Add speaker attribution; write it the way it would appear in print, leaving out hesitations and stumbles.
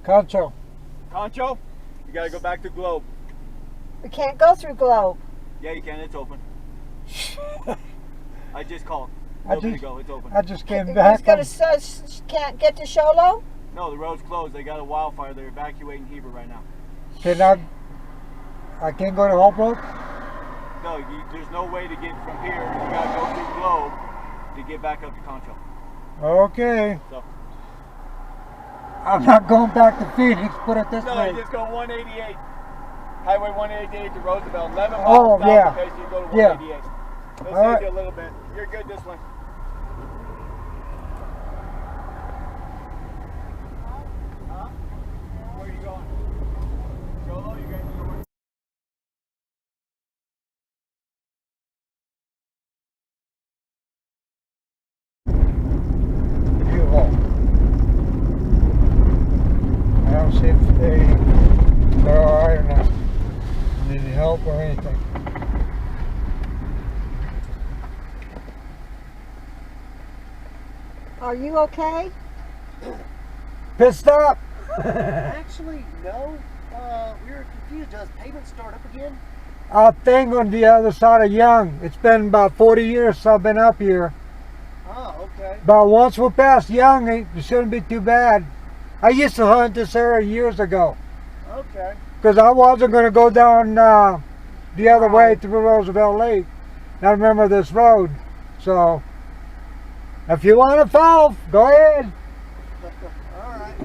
Speaker 1: Concho.
Speaker 2: Concho, you gotta go back to Globe.
Speaker 3: We can't go through Globe.
Speaker 2: Yeah, you can. It's open. I just called.
Speaker 1: I
Speaker 2: It's open.
Speaker 1: just came back.
Speaker 3: Can't get to Sholo?
Speaker 2: No, the road's closed. They got a wildfire. They're evacuating Heber right now.
Speaker 1: I can't go to Holbrook?
Speaker 2: No, there's no way to get from here. You gotta go through Globe to get back up to Concho.
Speaker 1: Okay.
Speaker 2: So.
Speaker 1: I'm not going back to Phoenix, put it this
Speaker 2: No,
Speaker 1: way.
Speaker 2: you just go 188. Highway 188 to Roosevelt. 11 miles
Speaker 1: Oh,
Speaker 2: south
Speaker 1: yeah.
Speaker 2: of there, so you go to
Speaker 1: Yeah.
Speaker 2: 188. It'll
Speaker 1: All
Speaker 2: save
Speaker 1: right.
Speaker 2: you a little bit. You're good this way. Huh? Where are you going? Solo? You guys going?
Speaker 1: U-Haul. I don't see if they're alright or not. Need any help or anything.
Speaker 3: Are you okay?
Speaker 1: Pissed up!
Speaker 4: Actually, no. We were confused. Does pavement start up again?
Speaker 1: A thing on the other side of Young. It's been about 40 years since I've been up here.
Speaker 4: Oh, okay.
Speaker 1: But once we're past Young, it shouldn't be too bad. I used to hunt this area years ago.
Speaker 4: Okay.
Speaker 1: Because I wasn't going to go down the other way through Roosevelt Lake. I remember this road. So, if you want to follow, go ahead.
Speaker 4: All right.